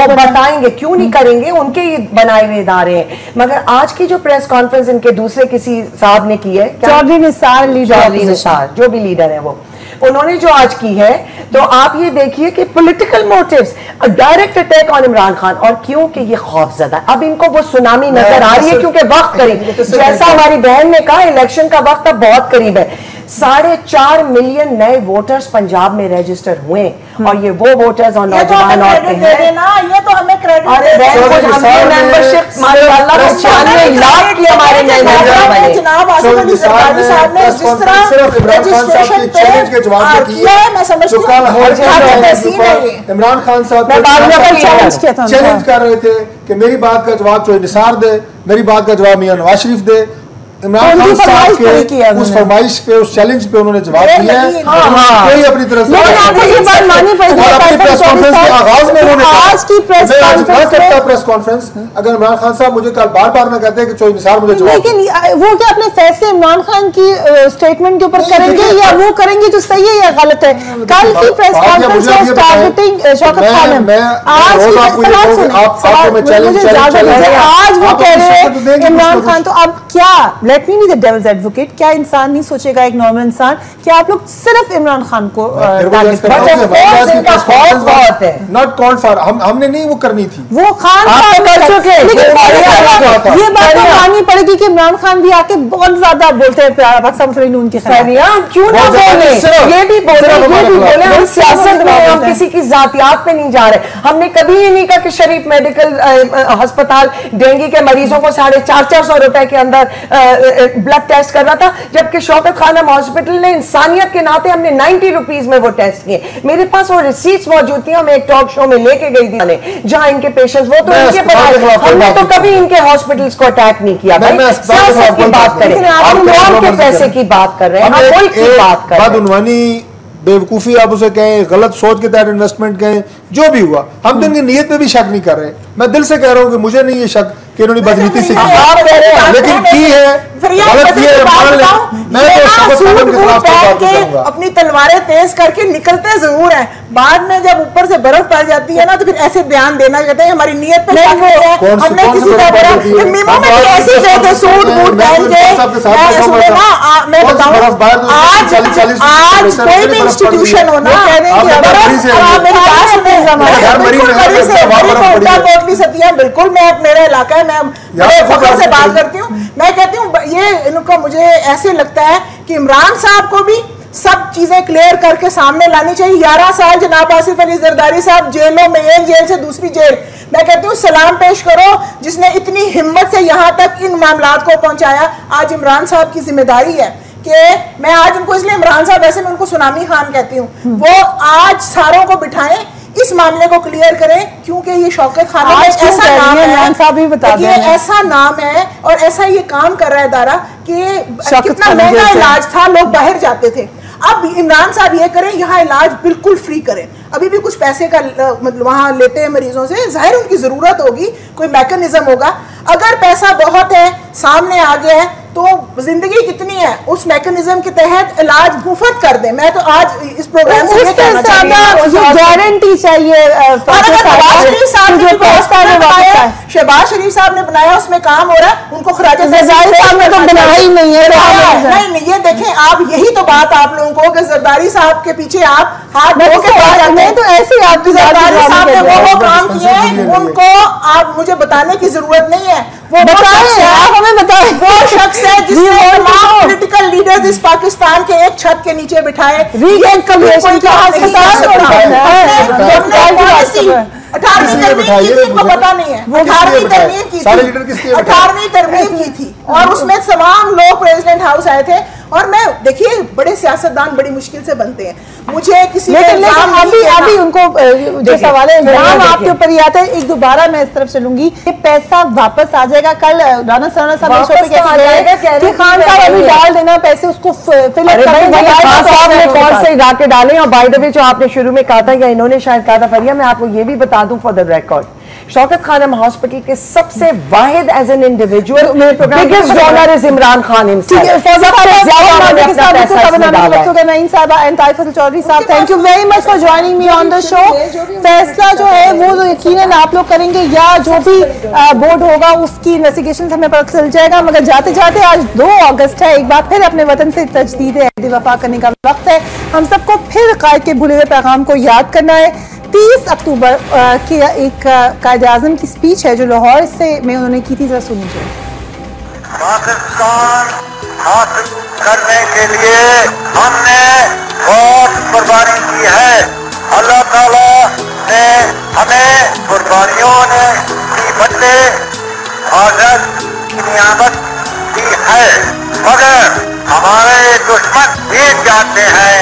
बताएंगे, क्यों नहीं करेंगे, उनके ये बनाए हुए इदारे हैं। मगर आज की जो प्रेस कॉन्फ्रेंस इनके दूसरे किसी साहब ने की है, चौधरी निसार जो भी लीडर है, वो उन्होंने जो आज की है, तो आप ये देखिए कि political motives, direct attack on Imran Khan. और क्योंकि ये खौफजदा, अब इनको वो सुनामी नजर आ रही है क्योंकि वक्त करीब, जैसा हमारी बहन ने कहा, इलेक्शन का वक्त अब बहुत करीब है। 4.5 मिलियन नए वोटर्स पंजाब में रजिस्टर हुए और ये वो वोटर्स और नौजवान औरतें हैं। ये तो हमें क्रेडिट, हमने मेंबरशिप माशाल्लाह 96 लाख की हमारे नए मेंबर जनाब आसिफ अली ज़रदारी साहब ने जिस तरह रजिस्ट्रेशन पे किया है, मैं समझती हूं इमरान खान साहब चैलेंज कर रहे थे कि मेरी बात का जवाब चौधरी निसार दे, मेरी बात का जवाब मियां नवाज शरीफ दे। इमरान खान साहब के उस फरमाइश पे, उस चैलेंज पे उन्होंने जवाब दिया है। कोई अपनी तरफ से आगाज में उन्होंने प्रेस कॉन्फ्रेंस, अगर इमरान खान साहब मुझे कल बार बार ना कहते हैं कि चौधरी निसार मुझे जवाब, लेकिन वो क्या अपने फैसले इमरान खान की स्टेटमेंट के ऊपर करेंगे या वो करेंगे जो सही है या गलत है? कल की press conference targeting Shaukat Khan, आज वो कह रहे हैं इमरान खान, तो अब क्या, let me be the devil's advocate, क्या इंसान नहीं सोचेगा, एक नॉर्मल इंसान, क्या आप लोग सिर्फ इमरान खान को नॉट कॉल्ड फॉर, हमने नहीं वो करनी थी, वो खान कर चुके, ये बात माननी पड़ेगी कि इमरान खान भी आके बहुत ज्यादा बोलते हैं पाकिस्तान मुस्लिम लीग के खिलाफ। क्यों ना बोले, ये भी बोले, हम सियासत में, हम किसी की जातियात पे नहीं जा रहे। हमने कभी ये नहीं कहा कि शरीफ मेडिकल अस्पताल डेंगू के मरीजों को 450 रुपए के अंदर ब्लड टेस्ट कर रहा था, जबकि शौकत खानम हॉस्पिटल ने इंसानियत के नाते हमने 90 रुपीज में वो टेस्ट किए। मेरे पास वो रिसीट्स मौजूद थी, मैं एक टॉक शो में लेके गई थी जहां इनके पेशेंट्स, वो तो इनके पता, हमने तो कभी इनके हॉस्पिटल्स को अटैक नहीं किया। सियासत की बात करें, हम लोगों के पैसे की बात कर रहे हैं, हम मुल्क की बात कर रहे हैं। बेवकूफ़ी आप उसे कहें, गलत सोच के तहत इन्वेस्टमेंट कहें, जो भी हुआ, हम तो इनकी नीयत पे भी शक नहीं कर रहे। मैं दिल से कह रहा हूँ कि मुझे नहीं ये शक कि इन्होंने बदनीति से की, लेकिन की है, गलत की है, मान लें। मैं तो शपथ खानम के खिलाफ बात करूंगा। अपनी तलवारें तेज करके निकलते जरूर हैं, बाद में जब ऊपर से बर्फ पड़ जाती है ना तो फिर ऐसे बयान देना कहते हैं हमारी नीयत पे शक है, हमने किसी का बड़ा मीमो में ऐसे कहते सूट बूट पहन के। मैं बताऊं, आज कोई भी इंस्टीट्यूशन हो ना, बिल्कुल मैं मेरा इलाका है, मैं बड़े फख्र से बात करती हूँ। मैं कहती हूँ ये इनको, मुझे ऐसे लगता है कि इमरान साहब को भी सब चीजें क्लियर करके सामने लानी चाहिए। 11 साल जनाब आसिफ अली जरदारी साहब जेलों में, एक जेल से दूसरी जेल। मैं कहती हूँ सलाम पेश करो जिसने इतनी हिम्मत से यहाँ तक इन मामलात को पहुंचाया। आज इमरान साहब की जिम्मेदारी है कि मैं आज उनको, इसलिए इमरान साहब वैसे मैं उनको सुनामी खान कहती हूँ, वो आज सारों को बिठाएं, इस मामले को क्लियर करें, क्योंकि ये शौकत खानम ऐसा नाम है, ये ऐसा नाम है और ऐसा ये काम कर रहा है इदारा कि कितना महंगा इलाज था, लोग बाहर जाते थे। अब इमरान साहब ये करें, यहाँ इलाज बिल्कुल फ्री करें। अभी भी कुछ पैसे का मतलब वहां लेते हैं मरीजों से, जाहिर उनकी जरूरत होगी, कोई मैकेनिज्म होगा। अगर पैसा बहुत है, सामने आ गया है, तो जिंदगी कितनी है, उस मैकेनिज्म के तहत इलाज मुफ्त कर दे। मैं तो आज इस प्रोग्राम से गारंटी चाहिए। शहबाज शरीफ साहब ने बनाया, उसमें काम हो रहा है, उनको खराज साहब ने तो बनाया ही नहीं है। नहीं, ये देखें आप, यही तो बात आप लोगों को कि जरदारी साहब के पीछे आप हाथ धो के बात करते हैं, तो ऐसे आपकी जरदारी साहब ने वो काम किए हैं, उनको आप मुझे बताने की जरूरत नहीं है। वो आप हमें बताएं, वो शख्स है जिसने तमाम पॉलिटिकल लीडर्स इस पाकिस्तान के एक छत के नीचे बिठाए। 18वीं तरमीम की थी और उसमें तमाम लोग प्रेसिडेंट हाउस आए थे। और मैं देखिए, बड़े सियासतदान बड़ी मुश्किल से बनते हैं, मुझे किसी अभी उनको जो सवाल है इल्जाम आपके ऊपर ही आता है। एक दोबारा मैं इस तरफ चलूंगी, ये पैसा वापस आ जाएगा। कल राना सराना साहब कि खान साहब अभी डाल देना पैसे, उसको कौन से इलाके डालें। और बाय द वे जो आपने शुरू में कहा था या इन्होंने शायद कहा था फरिया, मैं आपको ये भी बता दूं for the record, Shaukat Khanum hospital के सबसे वाहिद as an individual biggest donor is Imran Khan himself. Thank you very much for joining me on the show. फैसला जो है वो यकीनन आप लोग करेंगे या जो भी बोर्ड होगा उसकी इन्वेस्टिगेशन हमें पता चल जाएगा। मगर जाते जाते आज 2 अगस्त है, एक बार फिर अपने वतन से तजदीद अहद वफा करने का वक्त है। हम सबको फिर कायद के भूले हुए पैगाम को याद करना है। 30 अक्टूबर की एक कायद-ए-आज़म की स्पीच है जो लाहौर से में उन्होंने की थी, जरा सुनिए। पाकिस्तान हासिल करने के लिए हमने बहुत कुर्बानी की है। अल्लाह ताला ने हमें कुर्बानियों ने की बदले आजाद की नियामत दी है, मगर हमारे दुश्मन ये चाहते हैं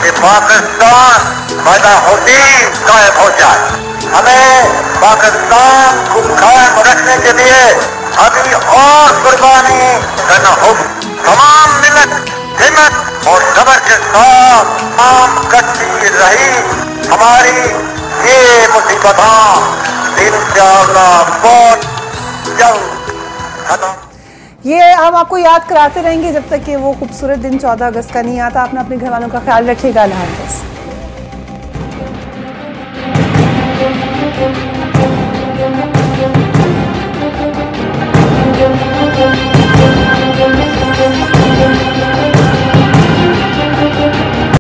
कि पाकिस्तान पैदा होती कायम हो जाए। हमें पाकिस्तान को कायम रखने के लिए अभी और कुर्बानी करना होगी। तमाम मिल्लत हिम्मत और सब्र के साथ काम करती रही। हमारी ये मुसीबतें इंशाअल्लाह बहुत जल्द खत्म। ये हम आपको याद कराते रहेंगे जब तक कि वो खूबसूरत दिन 14 अगस्त का नहीं आता। अपना अपने घर वालों का ख्याल रखिएगा। अल्लाह हाफ़िज़।